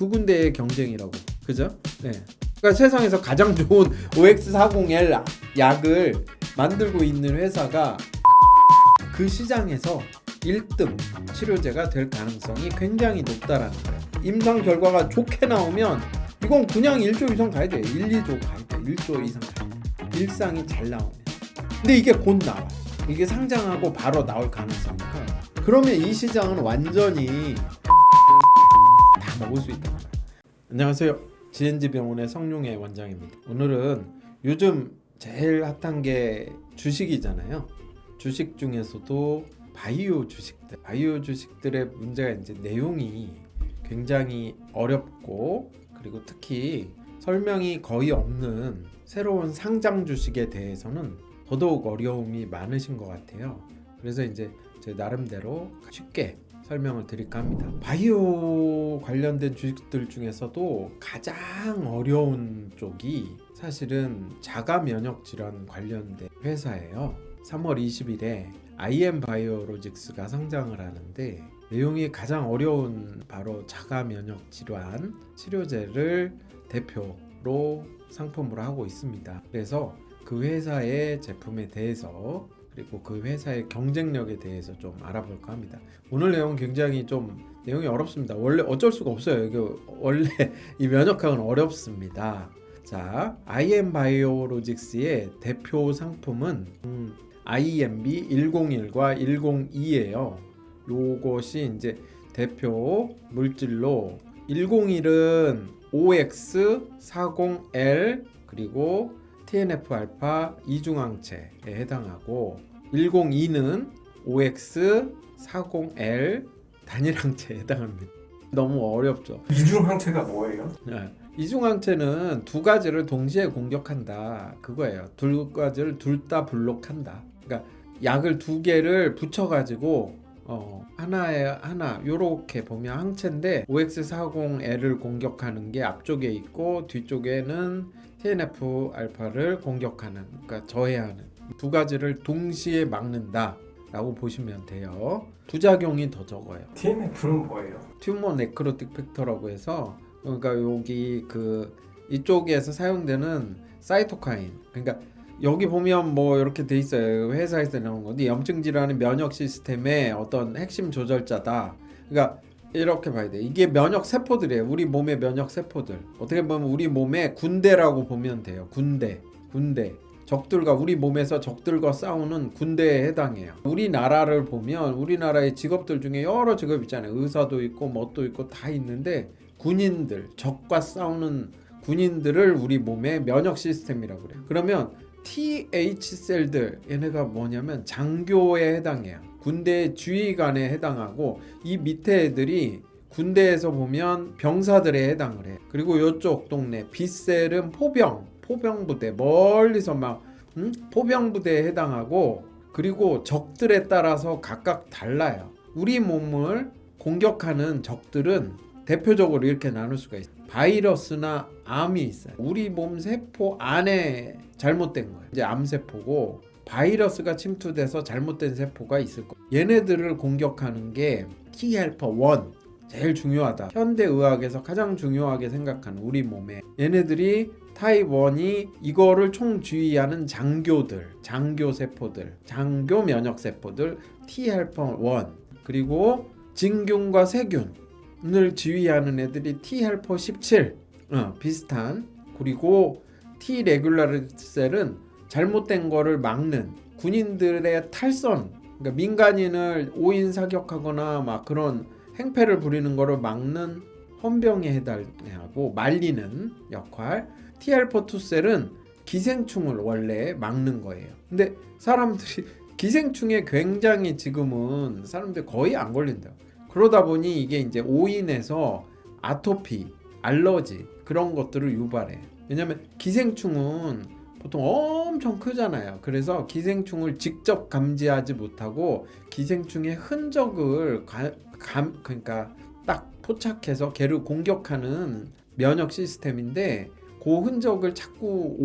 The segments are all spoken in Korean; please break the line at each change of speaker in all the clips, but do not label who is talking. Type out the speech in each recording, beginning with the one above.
두 군데의 경쟁이라고. 그죠? 네. 그러니까 세상에서 가장 좋은 OX40L 약을 만들고 있는 회사가 그 시장에서 1등 치료제가 될 가능성이 굉장히 높다라는 거예요. 임상 결과가 좋게 나오면 이건 그냥 1조 이상 가야 돼. 1, 2조 가야 돼. 1조 이상 가야 돼. 일상이 잘 나오면. 근데 이게 곧 나와. 이게 상장하고 바로 나올 가능성이 커요. 그러면 이 시장은 완전히 다 먹을 수 있다. 안녕하세요. GNG병원의 성룡의 원장입니다. 오늘은 요즘 제일 핫한 게 주식이잖아요. 주식 중에서도 바이오 주식들의 문제가 이제 내용이 굉장히 어렵고, 그리고 특히 설명이 거의 없는 새로운 상장 주식에 대해서는 더더욱 어려움이 많으신 것 같아요. 그래서 이제 제 나름대로 쉽게 설명을 드릴까 합니다. 바이오 관련된 주식들 중에서도 가장 어려운 쪽이 사실은 자가 면역 질환 관련된 회사예요. 3월 20일에 IM바이오로직스가 상장을 하는데, 내용이 가장 어려운 바로 자가 면역 질환 치료제를 대표로 상품으로 하고 있습니다. 그래서 그 회사의 제품에 대해서, 그리고 그 회사의 경쟁력에 대해서 좀 알아볼까 합니다. 오늘 내용 굉장히 좀 내용이 어렵습니다. 원래 어쩔 수가 없어요. 이게 원래 이 면역학은 어렵습니다. 자, IM바이오로직스의 대표 상품은 IMB 101과 102예요. 요것이 이제 대표 물질로 101은 OX40L 그리고 TNF-알파 이중항체에 해당하고, 102는 OX40L 단일항체에 해당합니다. 너무 어렵죠.
이중항체가 뭐예요?
이중항체는 두 가지를 동시에 공격한다, 그거예요. 두 가지를 둘 다 블록한다. 그러니까 약을 두 개를 붙여가지고 하나에 하나 요렇게 보면 항체인데, OX40L을 공격하는 게 앞쪽에 있고 뒤쪽에는 TNF-알파를 공격하는, 그러니까 저해하는 두 가지를 동시에 막는다 라고 보시면 돼요. 부작용이 더 적어요.
TNF는 뭐예요?
튜머 네크로틱 팩터라고 해서, 그러니까 여기 이쪽에서 사용되는 사이토카인, 그러니까 여기 보면 뭐 이렇게 돼 있어요. 회사에서 나온 건데, 염증 질환의 면역 시스템의 어떤 핵심 조절자다. 그러니까 이렇게 봐야 돼. 이게 면역 세포들이에요. 우리 몸의 면역 세포들. 어떻게 보면 우리 몸의 군대라고 보면 돼요. 군대. 적들과, 우리 몸에서 적들과 싸우는 군대에 해당해요. 우리나라를 보면 우리나라의 직업들 중에 여러 직업 있잖아요. 의사도 있고 뭣도 있고 다 있는데, 군인들, 적과 싸우는 군인들을 우리 몸의 면역 시스템이라고 그래요. 그러면 TH셀들, 얘네가 뭐냐면 장교에 해당해요. 군대의 지휘관에 해당하고, 이 밑에 애들이 군대에서 보면 병사들에 해당을 해요. 그리고 이쪽 동네 B셀은 포병부대, 멀리서 막 포병부대에 해당하고, 그리고 적들에 따라서 각각 달라요. 우리 몸을 공격하는 적들은 대표적으로 이렇게 나눌 수가 있어요. 바이러스나 암이 있어요. 우리 몸 세포 안에 잘못된 거예요. 이제 암세포고, 바이러스가 침투돼서 잘못된 세포가 있을 거예요. 얘네들을 공격하는 게 T헬퍼1, 제일 중요하다. 현대의학에서 가장 중요하게 생각하는 우리 몸에 얘네들이 타입 1이 이거를 총주의하는 장교들, 장교세포들, 장교 면역세포들 T헬퍼1, 그리고 진균과 세균을 지휘하는 애들이 T헬퍼 17, 비슷한. 그리고 T 레귤라르 셀은 잘못된 거를 막는 군인들의 탈선, 그러니까 민간인을 오인 사격하거나 막 그런 행패를 부리는 거를 막는 헌병에 해당하고 말리는 역할. T헬퍼 2 셀은 기생충을 원래 막는 거예요. 근데 사람들이 기생충에 굉장히 지금은 사람들이 거의 안 걸린다. 그러다 보니 이게 이제 오인해서 아토피, 알러지 그런 것들을 유발해. 왜냐면 기생충은 보통 엄청 크잖아요. 그래서 기생충을 직접 감지하지 못하고 기생충의 흔적을 그러니까 딱 포착해서 걔를 공격하는 면역 시스템인데, 그 흔적을 자꾸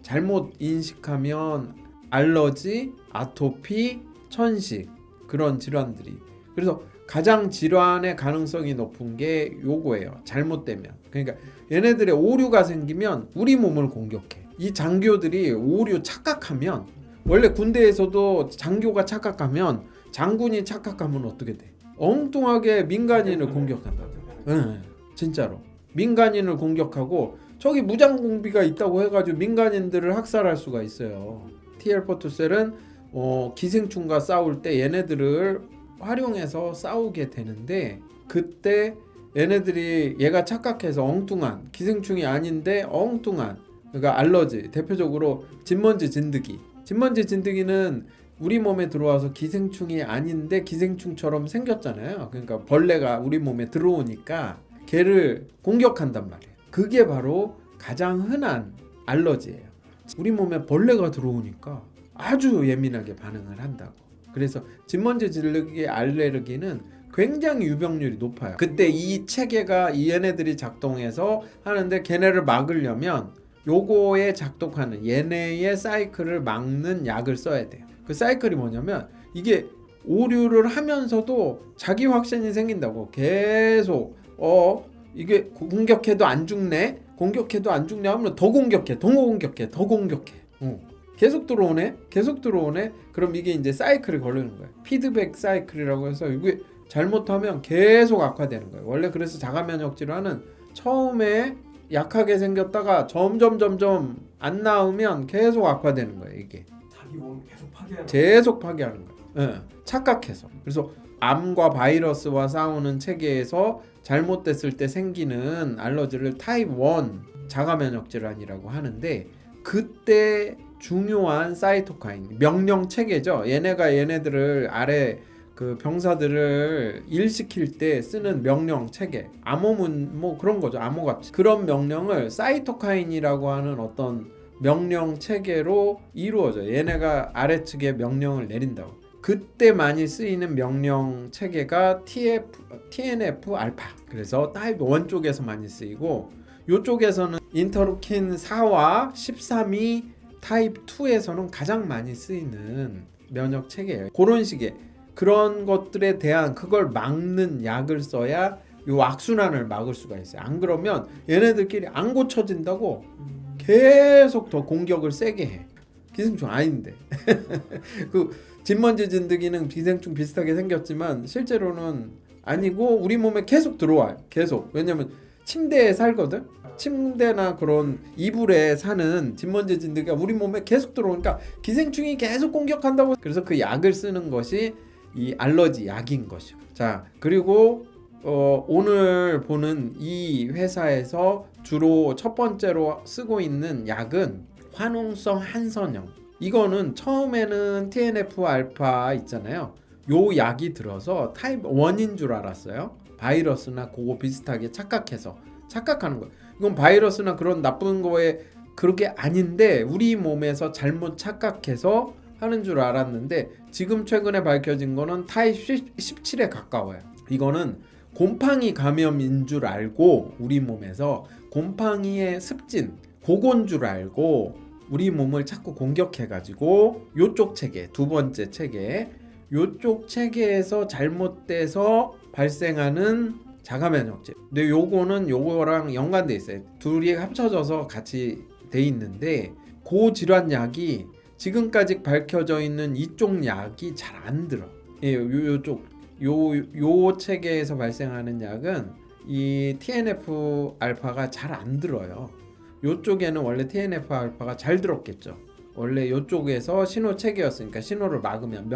잘못 인식하면 알러지, 아토피, 천식 그런 질환들이. 그래서 가장 질환의 가능성이 높은 게 요거예요. 잘못되면. 그러니까 얘네들의 오류가 생기면 우리 몸을 공격해. 이 장교들이 오류 착각하면, 원래 군대에서도 장교가 착각하면, 장군이 착각하면 어떻게 돼? 엉뚱하게 민간인을 공격한다. 네, 진짜로 민간인을 공격하고, 저기 무장공비가 있다고 해가지고 민간인들을 학살할 수가 있어요. TR-42셀은 기생충과 싸울 때 얘네들을 활용해서 싸우게 되는데, 그때 얘네들이 얘가 착각해서 엉뚱한, 기생충이 아닌데 엉뚱한, 그러니까 알러지, 대표적으로 진먼지 진드기는 우리 몸에 들어와서 기생충이 아닌데 기생충처럼 생겼잖아요. 그러니까 벌레가 우리 몸에 들어오니까 걔를 공격한단 말이에요. 그게 바로 가장 흔한 알러지예요. 우리 몸에 벌레가 들어오니까 아주 예민하게 반응을 한다고. 그래서 진먼지 진드기 알레르기는 굉장히 유병률이 높아요. 그때 이 체계가 얘네들이 작동해서 하는데, 걔네를 막으려면 요거에 작동하는 얘네의 사이클을 막는 약을 써야 돼요. 그 사이클이 뭐냐면, 이게 오류를 하면서도 자기 확신이 생긴다고. 계속 이게 공격해도 안 죽네, 공격해도 안 죽네 하면 더 공격해. 계속 들어오네. 그럼 이게 이제 사이클이 걸리는 거예요. 피드백 사이클이라고 해서 이게 잘못하면 계속 악화되는 거예요. 원래 그래서 자가면역 질환은 처음에 약하게 생겼다가 점점 안 나으면 계속 악화되는 거예요. 이게
자기 몸 계속
파괴하는 거예요. 네, 착각해서. 그래서 암과 바이러스와 싸우는 체계에서 잘못됐을 때 생기는 알러지를 타입 1 자가면역 질환이라고 하는데, 그때 중요한 사이토카인 명령 체계죠. 얘네가 얘네들을 아래 그 병사들을 일시킬 때 쓰는 명령 체계, 암호문 뭐 그런 거죠. 암호같이 그런 명령을 사이토카인이라고 하는 어떤 명령 체계로 이루어져. 얘네가 아래측에 명령을 내린다고. 그때 많이 쓰이는 명령 체계가 TNF 알파. 그래서 타입 1 쪽에서 많이 쓰이고, 이쪽에서는 인터루킨 4와 13이 타입 2에서는 가장 많이 쓰이는 면역 체계예요. 그런 식의 그런 것들에 대한 그걸 막는 약을 써야 요 악순환을 막을 수가 있어요. 안 그러면 얘네들끼리 안 고쳐진다고 계속 더 공격을 세게 해. 기생충 아닌데. 그 진먼지 진드기는 기생충 비슷하게 생겼지만 실제로는 아니고 우리 몸에 계속 들어와요. 계속. 왜냐면 침대에 살거든. 침대나 그런 이불에 사는 진먼지 진드기가 우리 몸에 계속 들어오니까 기생충이 계속 공격한다고. 그래서 그 약을 쓰는 것이 이 알러지 약인 것이요. 자, 그리고 오늘 보는 이 회사에서 주로 첫 번째로 쓰고 있는 약은 화농성 한선형. 이거는 처음에는 TNF 알파 있잖아요. 요 약이 들어서 타입 1인 줄 알았어요. 바이러스나 그거 비슷하게 착각하는 거예요. 이건 바이러스나 그런 나쁜 거에 그렇게 아닌데 우리 몸에서 잘못 착각해서 하는 줄 알았는데, 지금 최근에 밝혀진 거는 타입 17에 가까워요. 이거는 곰팡이 감염인 줄 알고 우리 몸에서 곰팡이의 습진, 그건 줄 알고 우리 몸을 자꾸 공격해가지고 요쪽 체계, 두 번째 체계, 요쪽 체계에서 잘못돼서 발생하는 자가면역질. 근데 요거는 요거랑 연관돼 있어요. 둘이 합쳐져서 같이 돼 있는데, 그 질환약이 지금까지 밝혀져 있는 이쪽 약이 잘 안 들어. 예, 요쪽 요 체계에서 발생하는 약은 이 TNF 알파가 잘 안 들어요. 요쪽에는 원래 TNF 알파가 잘 들었겠죠. 원래 요쪽에서 신호 체계였으니까 신호를 막으면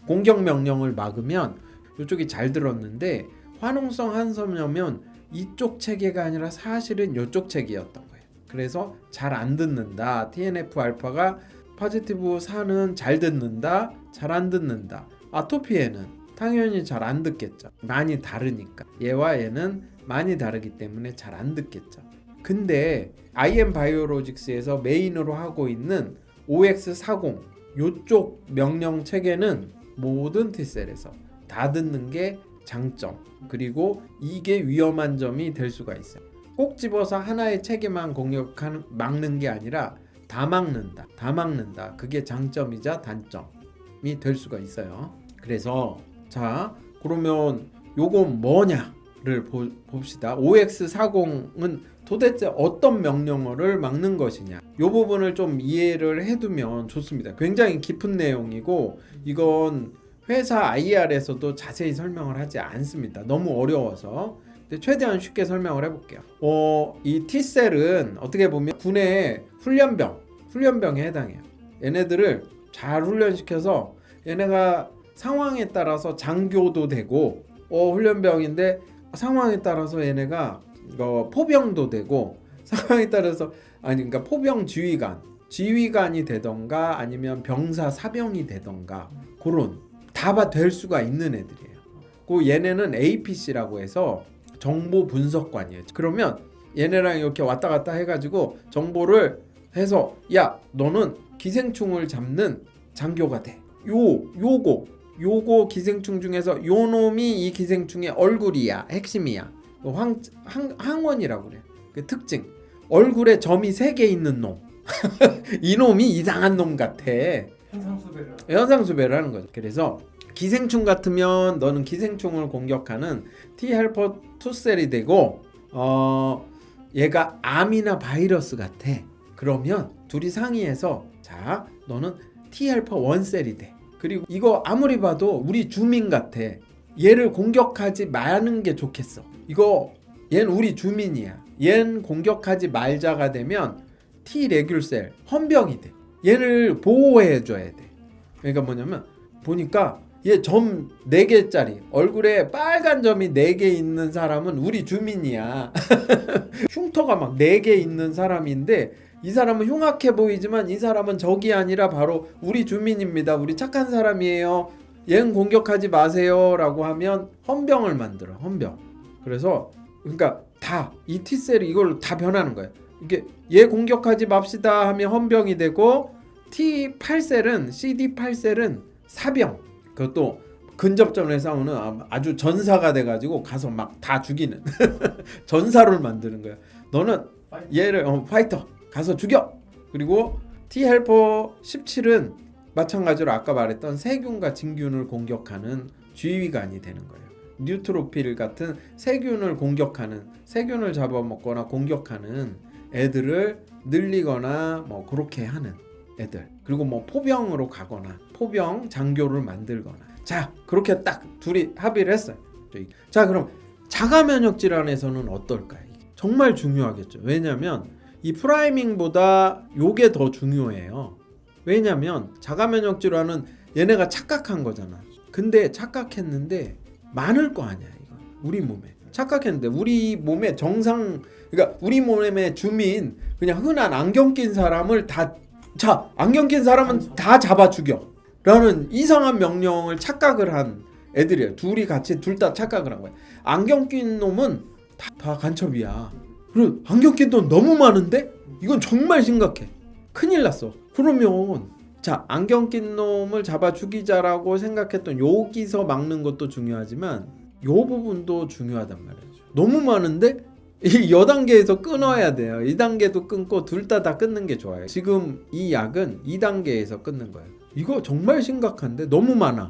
공격 명령을 막으면 요쪽이 잘 들었는데, 화농성 한섬염은 이쪽 체계가 아니라 사실은 요쪽 체계였던 거예요. 그래서 잘 안 듣는다. TNF 알파가 포지티브 4는 잘 듣는다, 잘 안 듣는다. 아토피에는 당연히 잘 안 듣겠죠. 많이 다르니까. 얘와 얘는 많이 다르기 때문에 잘 안 듣겠죠. 근데 IM 바이오로직스에서 메인으로 하고 있는 OX40 요쪽 명령 체계는 모든 T셀에서 다 듣는 게 장점. 그리고 이게 위험한 점이 될 수가 있어요. 꼭 집어서 하나의 체계만 막는 게 아니라 다 막는다. 그게 장점이자 단점이 될 수가 있어요. 그래서 자, 그러면 요건 뭐냐를 봅시다. OX40은 도대체 어떤 명령어를 막는 것이냐, 요 부분을 좀 이해를 해두면 좋습니다. 굉장히 깊은 내용이고 이건 회사 IR에서도 자세히 설명을 하지 않습니다. 너무 어려워서. 근데 최대한 쉽게 설명을 해볼게요. 이 T셀은 어떻게 보면 군의 훈련병에 해당해요. 얘네들을 잘 훈련시켜서 얘네가 상황에 따라서 장교도 되고 훈련병인데 상황에 따라서 얘네가 포병도 되고 상황에 따라서 그러니까 포병 지휘관이 되던가 아니면 병사 사병이 되던가 그런 다 될 수가 있는 애들이에요. 그 얘네는 APC라고 해서 정보 분석관이에요. 그러면 얘네랑 이렇게 왔다 갔다 해가지고 정보를 해서 야 너는 기생충을 잡는 장교가 돼. 요거 기생충 중에서 요 놈이 이 기생충의 얼굴이야, 핵심이야. 항원이라고 그래. 그 특징. 얼굴에 점이 3개 있는 놈. 이 놈이 이상한 놈 같아. 현상수배를 하는 거죠. 그래서 기생충 같으면 너는 기생충을 공격하는 T헬퍼 2셀이 되고 얘가 암이나 바이러스 같아. 그러면 둘이 상의해서 자 너는 T헬퍼 1셀이 돼. 그리고 이거 아무리 봐도 우리 주민 같아. 얘를 공격하지 마는 게 좋겠어. 얘는 우리 주민이야. 얘는 공격하지 말자가 되면 T 레귤셀 헌병이 돼. 얘를 보호해 줘야 돼. 그러니까 뭐냐면 보니까 얘 점 4개짜리 얼굴에 빨간 점이 4개 있는 사람은 우리 주민이야. 흉터가 막 4개 있는 사람인데 이 사람은 흉악해 보이지만 이 사람은 적이 아니라 바로 우리 주민입니다. 우리 착한 사람이에요. 얘는 공격하지 마세요 라고 하면 헌병을 만들어. 헌병. 그래서 그러니까 다 이 T셀이 이걸로 다 변하는 거예요. 이게 얘 공격하지 맙시다 하면 헌병이 되고 T8셀은 CD8셀은 사병. 그것도 근접전에 싸우는 아주 전사가 돼가지고 가서 막 다 죽이는 전사를 만드는 거야. 너는 얘를 파이터 가서 죽여. 그리고 T헬퍼 17은 마찬가지로 아까 말했던 세균과 진균을 공격하는 지휘관이 되는 거예요. 뉴트로필 같은 세균을 잡아먹거나 공격하는 애들을 늘리거나 뭐 그렇게 하는 애들. 그리고 뭐 포병으로 가거나 포병 장교를 만들거나. 자 그렇게 딱 둘이 합의를 했어요. 자 그럼 자가면역 질환에서는 어떨까요? 정말 중요하겠죠. 왜냐면 이 프라이밍보다 요게 더 중요해요. 왜냐면 자가면역 질환은 얘네가 착각한 거잖아. 근데 착각했는데 많을 거 아니야. 이거 우리 몸에 착각했는데 우리 몸에 그러니까 우리 몸의 주민 그냥 흔한 안경 낀 사람을 안경 낀 사람은 다 잡아 죽여 라는 이상한 명령을 착각을 한 애들이에요. 둘 다 착각을 한 거야. 안경 낀 놈은 다 간첩이야. 그리고 안경 낀 놈 너무 많은데? 이건 정말 심각해. 큰일 났어. 그러면 안경 낀 놈을 잡아 죽이자라고 생각했던 여기서 막는 것도 중요하지만 요 부분도 중요하단 말이죠. 너무 많은데 이 여단계에서 끊어야 돼요. 2단계도 끊고 둘 다 끊는 게 좋아요. 지금 이 약은 2단계에서 끊는 거예요. 이거 정말 심각한데 너무 많아.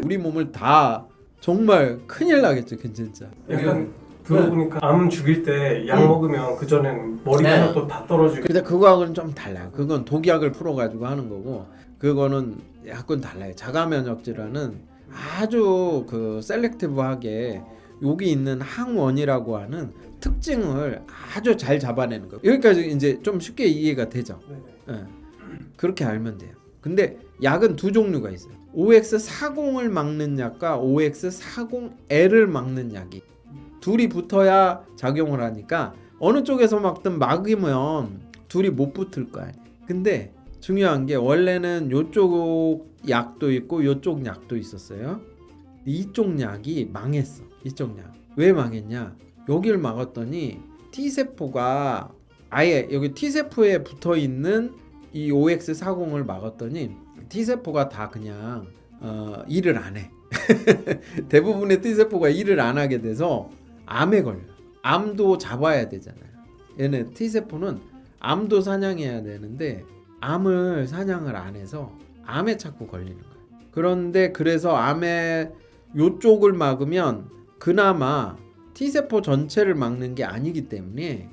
우리 몸을 다 정말 큰일 나겠죠. 진짜.
약간 들어보니까 암 죽일 때 약 먹으면 그 전엔 머리가 또 다 떨어지고.
근데 그거하고는 좀 달라요. 그건 독약을 풀어가지고 하는 거고 그거는 약간 달라요. 자가면역 질환은 아주 셀렉티브하게 여기 있는 항원이라고 하는 특징을 아주 잘 잡아내는 거예요. 여기까지 이제 좀 쉽게 이해가 되죠. 네. 그렇게 알면 돼요. 근데 약은 두 종류가 있어요. OX40을 막는 약과 OX40L을 막는 약이 둘이 붙어야 작용을 하니까 어느 쪽에서 막으면 둘이 못 붙을 거 아니에요. 근데 중요한 게 원래는 요쪽 약도 있고 요쪽 약도 있었어요. 이쪽 약이 망했어. 이쪽 약. 왜 망했냐? 여기를 막았더니 T세포가 아예 여기 T세포에 붙어있는 이 OX40을 막았더니 T세포가 다 그냥 일을 안 해. 대부분의 T세포가 일을 안 하게 돼서 암에 걸려. 암도 잡아야 되잖아요. 얘네 T세포는 암도 사냥해야 되는데 암을 사냥을 안 해서 암에 자꾸 걸리는 거예요. 그런데 그래서 암에 요쪽을 막으면 그나마 T세포 전체를 막는 게 아니기 때문에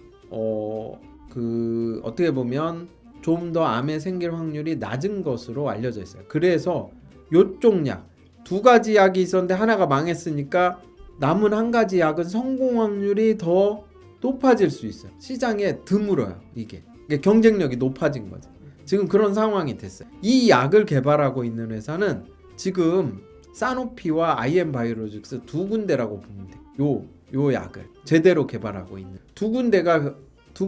어떻게 보면 좀 더 암에 생길 확률이 낮은 것으로 알려져 있어요. 그래서 요쪽 약, 두 가지 약이 있었는데 하나가 망했으니까 남은 한 가지 약은 성공 확률이 더 높아질 수 있어요. 시장에 드물어요. 이게 경쟁력이 높아진 거죠. 지금 그런 상황이 됐어요. 이 약을 개발하고 있는 회사는 지금 사노피와 IM바이오로직스 두 군데라고 보면 돼요. 요 약을 제대로 개발하고 있는 두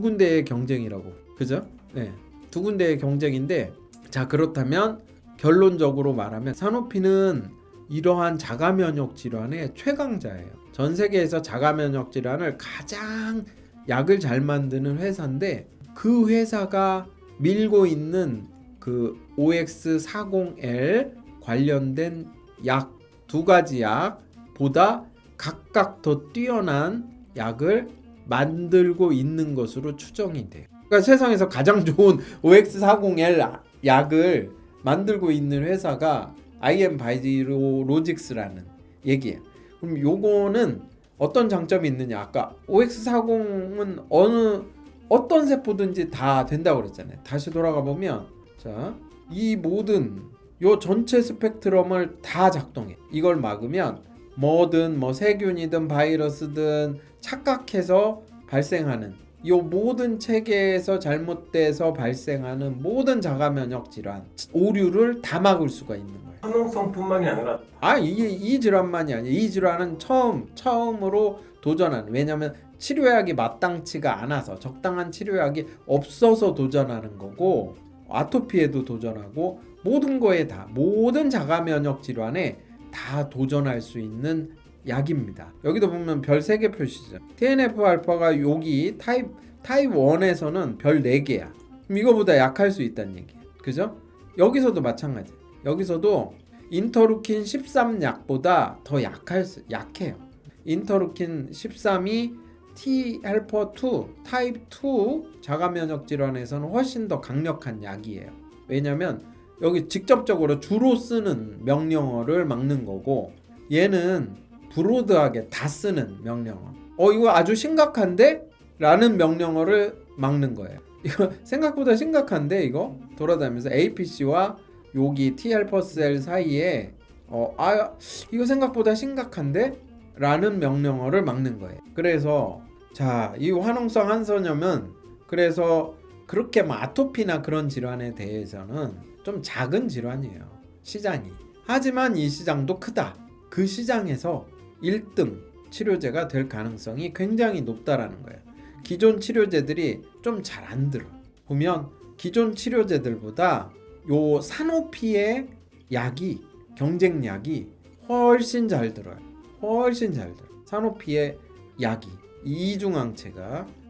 군데의 경쟁이라고, 그죠? 네, 두 군데의 경쟁인데, 자, 그렇다면 결론적으로 말하면 사노피는 이러한 자가면역 질환의 최강자예요. 전 세계에서 자가면역 질환을 가장 약을 잘 만드는 회사인데, 그 회사가 밀고 있는 그 OX40L 관련된 약 두 가지 약보다 각각 더 뛰어난 약을 만들고 있는 것으로 추정이 돼요. 그러니까 세상에서 가장 좋은 OX40L 약을 만들고 있는 회사가 IM바이오로직스라는 얘기예요. 그럼 요거는 어떤 장점이 있느냐? 아까 OX40은 어떤 세포든지 다 된다고 그랬잖아요. 다시 돌아가 보면, 자, 이 모든 요 전체 스펙트럼을 다 작동해. 이걸 막으면 뭐든 뭐 세균이든 바이러스든 착각해서 발생하는 요 모든 체계에서 잘못돼서 발생하는 모든 자가면역 질환 오류를 다 막을 수가 있는 거예요.
화농성뿐만이 아니라
이게 이 질환만이 아니에요. 이 질환은 처음으로 도전하는, 왜냐하면 치료약이 마땅치가 않아서, 적당한 치료약이 없어서 도전하는 거고, 아토피에도 도전하고, 모든 거에 다, 모든 자가면역 질환에 다 도전할 수 있는 약입니다. 여기도 보면 별 3개 표시죠. TNF-알파가 여기 타입 1에서는 별 4개야. 그럼 이거보다 약할 수 있다는 얘기예요. 그죠? 여기서도 마찬가지. 여기서도 인터루킨 13 약보다 더 약해요. 인터루킨 13이 T헬퍼2 타입 2 자가면역 질환에서는 훨씬 더 강력한 약이에요. 왜냐면 여기 직접적으로 주로 쓰는 명령어를 막는 거고, 얘는 브로드하게 다 쓰는 명령어. 이거 아주 심각한데? 라는 명령어를 막는 거예요. 이거 생각보다 심각한데, 이거 돌아다니면서 APC와 여기 T헬퍼셀 사이에 이거 생각보다 심각한데? 라는 명령어를 막는 거예요. 그래서 자, 이 화농성 한선염은 그래서 그렇게 뭐 아토피나 그런 질환에 대해서는 좀 작은 질환이에요, 시장이. 하지만 이 시장도 크다. 그 시장에서 1등 치료제가 될 가능성이 굉장히 높다라는 거예요. 기존 치료제들이 좀 잘 안 들어. 보면 기존 치료제들보다 요 사노피의 약이, 경쟁약이 훨씬 잘 들어요. 훨씬 잘 들어. 사노피의 약이,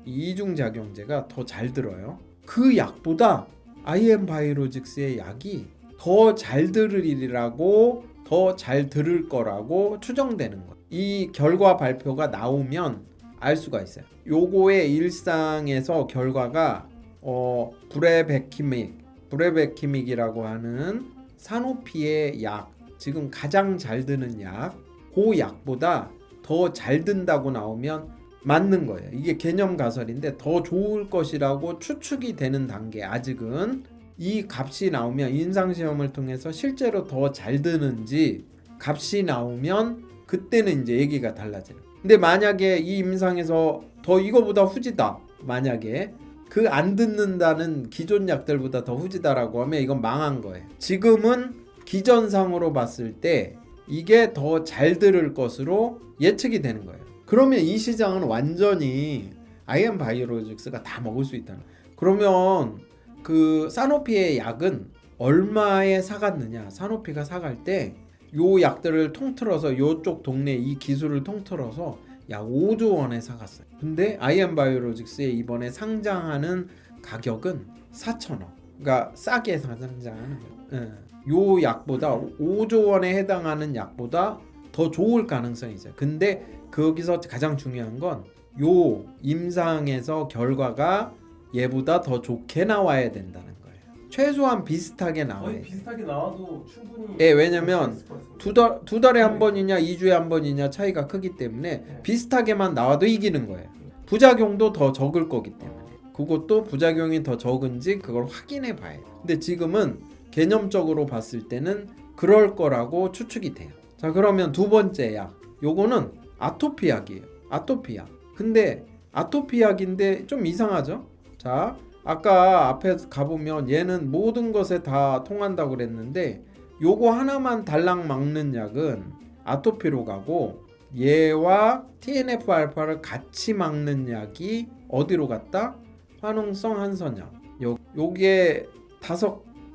이중작용제가 더 잘 들어요. 그 약보다 IM바이오로직스의 약이 더 잘 들으리라고, 더 잘 들을 거라고 추정되는 거예요. 이 결과 발표가 나오면 알 수가 있어요. 요거의 일상에서 결과가 브레베키믹이라고 하는 사노피의 약, 지금 가장 잘 드는 약, 그 약보다 더 잘 든다고 나오면 맞는 거예요. 이게 개념 가설인데 더 좋을 것이라고 추측이 되는 단계. 아직은 이 값이 나오면, 임상시험을 통해서 실제로 더 잘 드는지 값이 나오면 그때는 이제 얘기가 달라져요. 근데 만약에 이 임상에서 더 이거보다 후지다, 만약에 그 안 듣는다는 기존 약들보다 더 후지다라고 하면 이건 망한 거예요. 지금은 기전상으로 봤을 때 이게 더 잘 들을 것으로 예측이 되는 거예요. 그러면 이 시장은 완전히 IM바이오로직스가 다 먹을 수 있다는 거예요. 그러면 그 사노피의 약은 얼마에 사갔느냐? 사노피가 사갈 때 요 약들을 통틀어서, 요쪽 동네 이 기술을 통틀어서 약 5조 원에 사갔어요. 근데 IM바이오로직스의 이번에 상장하는 가격은 4천억. 그러니까 싸게 상장하는 거예요. 요 약보다 5조 원에 해당하는 약보다 더 좋을 가능성이 있어요. 근데 거기서 가장 중요한 건 요 임상에서 결과가 얘보다 더 좋게 나와야 된다는 거예요. 최소한 비슷하게 나와요.
거의 비슷하게 나와도 충분히.
예, 왜냐면
있을 것 같습니다.
두 달에 한 번이냐 2주에 한 번이냐 차이가 크기 때문에
네.
비슷하게만 나와도 이기는 거예요. 부작용도 더 적을 거기 때문에 그것도 부작용이 더 적은지 그걸 확인해 봐야 해요. 근데 지금은 개념적으로 봤을 때는 그럴 거라고 추측이 돼요. 자, 그러면 두 번째 약, 요거는 아토피 약이에요. 아토피 약. 근데 아토피 약인데 좀 이상하죠? 자, 아까 앞에 가보면 얘는 모든 것에 다 통한다고 그랬는데 요거 하나만 달랑 막는 약은 아토피로 가고 얘와 TNF-알파를 같이 막는 약이 어디로 갔다? 화농성 한선약. 요게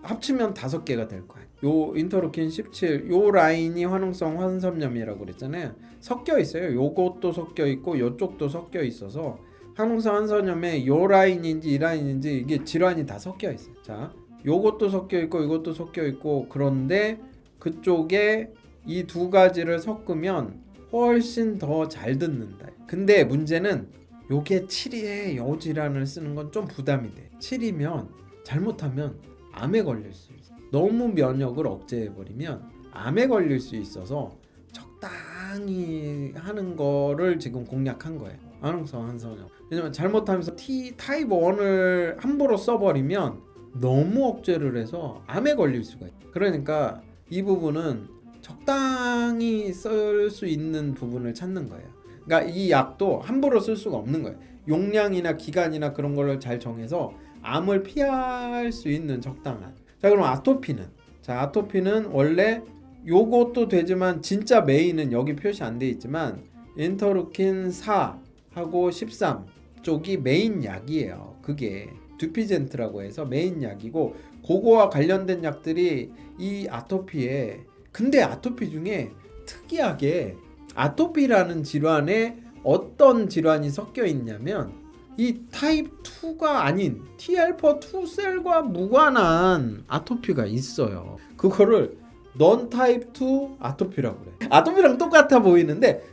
합치면 5개가 될 거예요. 요 인터루킨 17 요 라인이 화농성 환섬염이라고 그랬잖아요. 섞여 있어요. 요것도 섞여 있고 요쪽도 섞여 있어서 화농성 환섬염에 요 라인인지 이 라인인지 이게 질환이 다 섞여 있어요. 자, 요것도 섞여 있고 이것도 섞여 있고 그런데 그쪽에 이 두 가지를 섞으면 훨씬 더 잘 듣는다. 근데 문제는 요게 7에 요 질환을 쓰는 건 좀 부담이 돼. 7이면 잘못하면 암에 걸릴 수 있어. 너무 면역을 억제해버리면 암에 걸릴 수 있어서 적당히 하는 거를 지금 공략한 거예요. 화농성 한선염. 왜냐면 잘못하면서 타입 1을 함부로 써버리면 너무 억제를 해서 암에 걸릴 수가 있어요. 그러니까 이 부분은 적당히 쓸 수 있는 부분을 찾는 거예요. 그러니까 이 약도 함부로 쓸 수가 없는 거예요. 용량이나 기간이나 그런 걸 잘 정해서 암을 피할 수 있는 적당한. 자, 그럼 아토피는? 자, 아토피는 원래 요것도 되지만 진짜 메인은 여기 표시 안 돼 있지만 인터루킨 4하고 13 쪽이 메인 약이에요. 그게 듀피젠트라고 해서 메인 약이고 그거와 관련된 약들이 이 아토피에 근데 아토피 중에 특이하게 아토피라는 질환에 어떤 질환이 섞여 있냐면 이 타입 2가 아닌 T알파2 셀과 무관한 아토피가 있어요. 그거를 넌 타입 2 아토피라고 그래. 아토피랑 똑같아 보이는데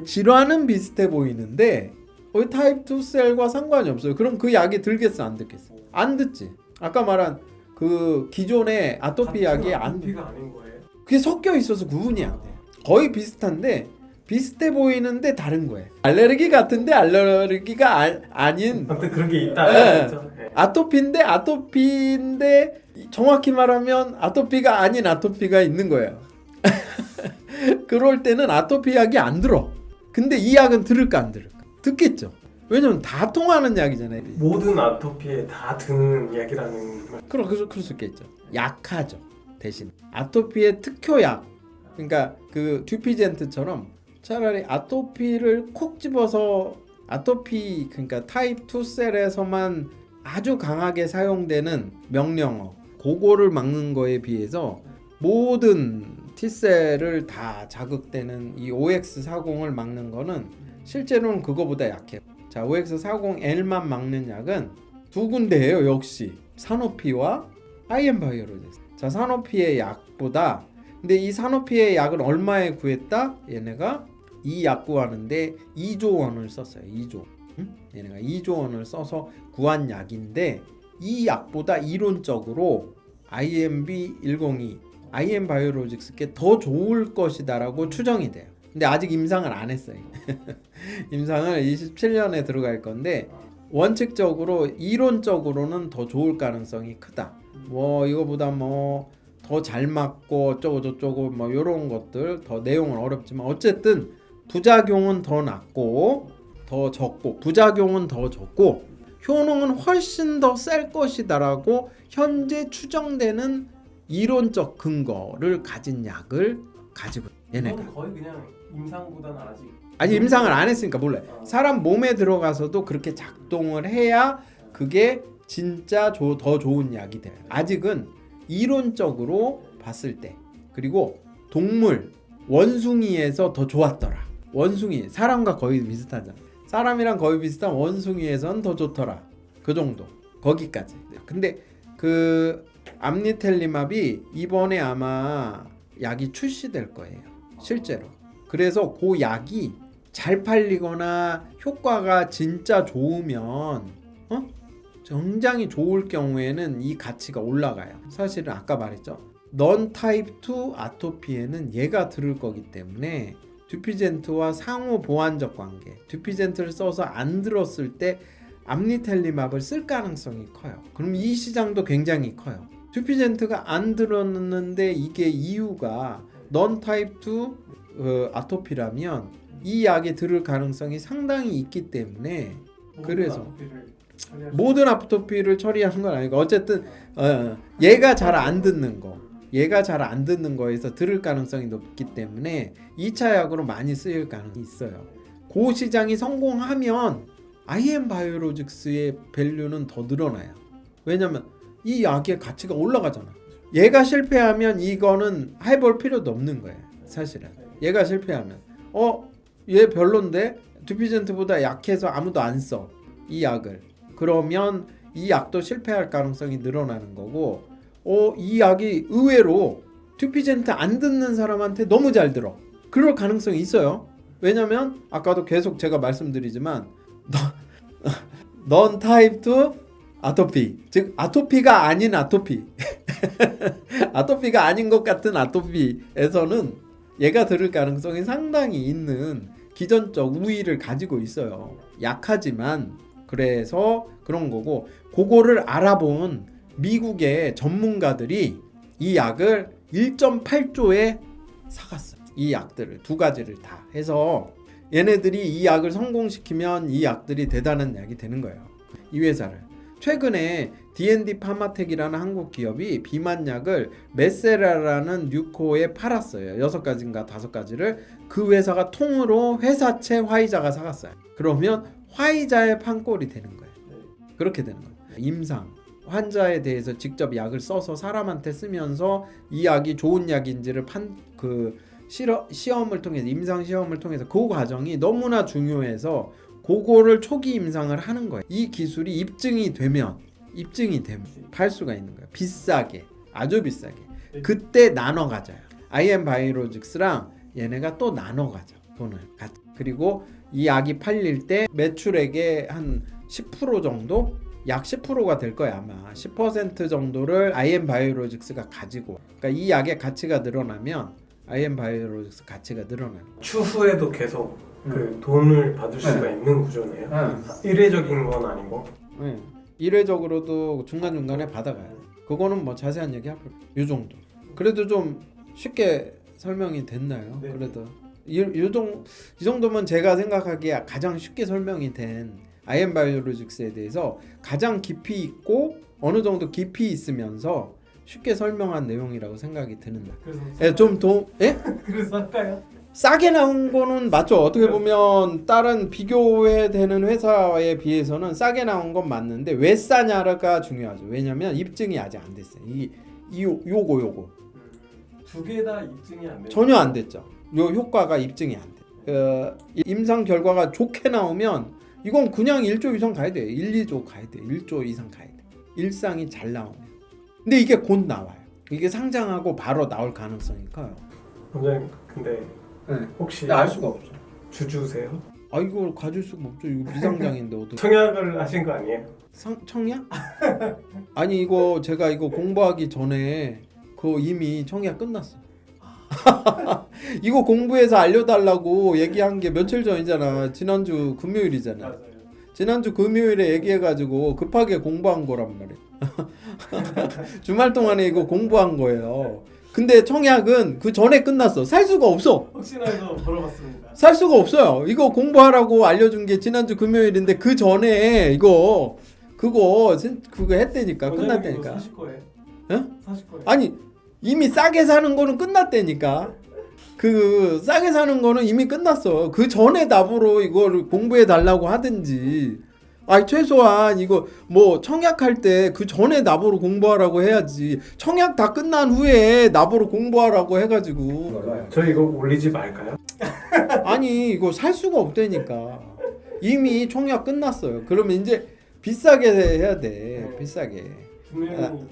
질환은 비슷해 보이는데 타입 2 셀과 상관이 없어요. 그럼 그 약이 들겠어 안 듣겠어? 안 듣지. 아까 말한 그 기존의 아토피 약이 안
아토피가 아닌 거예요.
그게 섞여 있어서 구분이 안 돼. 거의 비슷한데 비슷해 보이는데 다른 거예요. 알레르기 같은데 알레르기가 아닌
아무튼 그런 게 있다.
네.
네.
아토피인데 정확히 말하면 아토피가 아닌 아토피가 있는 거예요. 그럴 때는 아토피 약이 안 들어. 근데 이 약은 들을까 안 들을까? 듣겠죠. 왜냐면 다 통하는 약이잖아요.
모든 아토피에 다 드는 약이라는 말.
그럴 수 있겠죠. 약하죠. 대신 아토피의 특효약. 그러니까 그 듀피젠트처럼 차라리 아토피를 콕 집어서 아토피 그러니까 타입 2 셀에서만 아주 강하게 사용되는 명령어 그거를 막는 거에 비해서 모든 T셀을 다 자극되는 이 OX40을 막는 거는 실제로는 그거보다 약해요. 자, OX40L만 막는 약은 두 군데예요. 역시 사노피와 IM바이오로직스. 자, 사노피의 약보다 근데 이 사노피의 약은 얼마에 구했다? 얘네가 이 약 구하는데 2조 원을 썼어요. 2조. 응? 얘네가 2조 원을 써서 구한 약인데 이 약보다 이론적으로 IMB102, IM바이오로직스께 더 좋을 것이다라고 추정이 돼요. 근데 아직 임상을 안 했어요. 임상을 27년에 들어갈 건데 원칙적으로 이론적으로는 더 좋을 가능성이 크다. 뭐 이거보다 뭐 더 잘 맞고 어쩌고 저쩌고 뭐 요런 것들 더 내용은 어렵지만 어쨌든 부작용은 더 낮고 더 적고 부작용은 더 적고 효능은 훨씬 더 셀 것이다라고 현재 추정되는 이론적 근거를 가진 약을 가지고 얘네가
이건 거의 그냥 임상보다는 아직
아직 임상을 안 했으니까 몰라요. 사람 몸에 들어가서도 그렇게 작동을 해야 그게 진짜 더 좋은 약이 돼요. 아직은 이론적으로 봤을 때 그리고 동물 원숭이에서 더 좋았더라. 원숭이 사람과 거의 비슷하잖아. 사람이랑 거의 비슷한 원숭이에선 더 좋더라. 그 정도 거기까지. 근데 그 암니텔리맙이 이번에 아마 약이 출시될 거예요. 실제로. 그래서 그 약이 잘 팔리거나 효과가 진짜 좋으면 굉장히 좋을 경우에는 이 가치가 올라가요. 사실은 아까 말했죠. 넌 타입 2 아토피에는 얘가 들을 거기 때문에 듀피젠트와 상호 보완적 관계, 듀피젠트를 써서 안 들었을 때 암리텔리맙을 쓸 가능성이 커요. 그럼 이 시장도 굉장히 커요. 듀피젠트가 안 들었는데 이게 이유가 넌 타입 2 아토피라면 이 약이 들을 가능성이 상당히 있기 때문에 그래서 모든 아토피를 처리하는 건 아니고 어쨌든 얘가 잘 안 듣는 거에서 들을 가능성이 높기 때문에 2차 약으로 많이 쓰일 가능성이 있어요. 그 시장이 성공하면 IM 바이오로직스의 밸류는 더 늘어나요. 왜냐면 이 약의 가치가 올라가잖아. 얘가 실패하면 이거는 해볼 필요도 없는 거예요. 사실은 얘가 실패하면 얘 별론데 듀피젠트보다 약해서 아무도 안 써 이 약을. 그러면 이 약도 실패할 가능성이 늘어나는 거고 이 약이 의외로 듀피젠트 안 듣는 사람한테 너무 잘 들어. 그럴 가능성이 있어요. 왜냐면 아까도 계속 제가 말씀드리지만 넌 타입 2 아토피, 즉 아토피가 아닌 아토피 아토피가 아닌 것 같은 아토피에서는 얘가 들을 가능성이 상당히 있는 기전적 우위를 가지고 있어요. 약하지만. 그래서 그런 거고, 그거를 알아본 미국의 전문가들이 이 약을 1.8조에 사갔어요. 이 약들을 두 가지를 다 해서 얘네들이 이 약을 성공시키면 이 약들이 대단한 약이 되는 거예요. 이 회사를 최근에 D&D 파마텍이라는 한국 기업이 비만약을 메세라라는 뉴코에 팔았어요. 6가지인가 5가지를 그 회사가 통으로 회사채 화이자가 사갔어요. 그러면 화이자의 판꼴이 되는 거예요. 그렇게 되는 거예요. 임상 환자에 대해서 직접 약을 써서 사람한테 쓰면서 이 약이 좋은 약인지를 시험을 통해서, 임상 시험을 통해서 그 과정이 너무나 중요해서 그거를 초기 임상을 하는 거예요. 이 기술이 입증이 되면 팔 수가 있는 거예요. 비싸게, 아주 비싸게. 그때 나눠 가져요. IM 바이오로직스랑 얘네가 또 나눠 가져 돈을. 그리고 이 약이 팔릴 때 매출액의 한 10% 정도? 약 10%가 될 거야 아마. 10% 정도를 IM 바이오로직스가 가지고. 그러니까 이 약의 가치가 늘어나면 IM 바이오로직스 가치가 늘어나는 거야.
추후에도 계속 그 돈을 받을 수가 있는 구조네요. 일회적인 건 아니고.
일회적으로도 중간중간에 받아가요. 그거는 뭐 자세한 얘기 앞으로. 요 정도. 그래도 좀 쉽게 설명이 됐나요?
네.
그래도 이 정도면 제가 생각하기에 가장 쉽게 설명이 된 IM 바이오로직스에 대해서 가장 깊이 있고 어느 정도 깊이 있으면서 쉽게 설명한 내용이라고 생각이 드는 날.
그래서 할까요?
싸게 나온 거는 맞죠. 어떻게 보면 다른 비교해 되는 회사에 비해서는 싸게 나온 건 맞는데 왜 싸냐가 중요하죠. 왜냐면 입증이 아직 안 됐어요. 요거
두 개 다 입증이 안 돼요.
전혀 안 됐죠. 요 효과가 입증이 안 돼. 임상 결과가 좋게 나오면 이건 그냥 1조 이상 가야 돼. 1, 2조 가야 돼. 1조 이상 가야 돼. 일상이 잘 나오면. 근데 이게 곧 나와요. 이게 상장하고 바로 나올 가능성이 커요.
원장님 근데 혹시
알 수가 없어.
주주세요?
이걸 가질 수가 없죠. 이거 비상장인데 어떻게?
청약을 하신 거 아니에요?
청약? 아니 이거 제가 이거 공부하기 전에 이미 청약 끝났어. 이거 공부해서 알려달라고 얘기한 게 며칠 전이잖아. 지난주 금요일이잖아.
맞아요.
지난주 금요일에 얘기해가지고 급하게 공부한 거란 말이야. 주말 동안에 이거 공부한 거예요. 근데 청약은 그 전에 끝났어. 살 수가 없어.
혹시나 해서 물어봤습니다.
살 수가 없어요. 이거 공부하라고 알려준 게 지난주 금요일인데 그 전에 그거 했다니까. 끝났다니까.
사실 거예요? 사실 거예요?
아니 이미 싸게 사는 거는 끝났다니까. 그 싸게 사는 거는 이미 끝났어. 그 전에 나보러 이걸 공부해 달라고 하든지. 최소한 이거 뭐 청약할 때 그 전에 나보러 공부하라고 해야지. 청약 다 끝난 후에 나보러 공부하라고 해가지고.
저 이거 올리지 말까요?
아니 이거 살 수가 없다니까. 이미 청약 끝났어요. 그러면 이제 비싸게 해야 돼. 비싸게.
분명히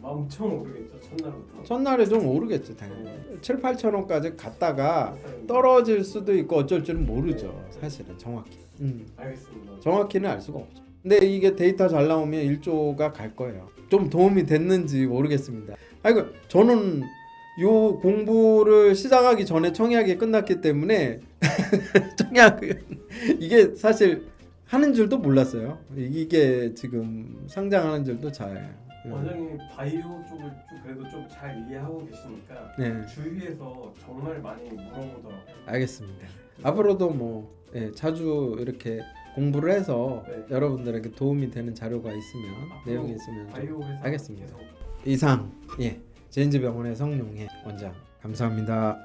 엄청 오르겠죠.
첫날에 좀 오르겠죠 당연히. 7, 8천 원까지 갔다가 떨어질 수도 있고 어쩔 줄은 모르죠. 사실은 정확히.
알겠습니다.
정확히는 알 수가 없죠. 근데 이게 데이터 잘 나오면 1조가 갈 거예요. 좀 도움이 됐는지 모르겠습니다. 아이고 저는 요 공부를 시작하기 전에 청약이 끝났기 때문에 청약은 이게 사실 하는 줄도 몰랐어요. 이게 지금 상장하는 줄도 잘.
원장님 바이오 쪽을 좀 그래도 좀 잘 이해하고 계시니까
네,
주위에서 정말 많이 물어보더라고요.
알겠습니다. 앞으로도 뭐 자주 이렇게 공부를 해서
네.
여러분들에게 도움이 되는 자료가 있으면
앞으로
내용이 있으면 좀
바이오 회사
하겠습니다.
계속
이상 제인지병원의 성룡해 원장 감사합니다.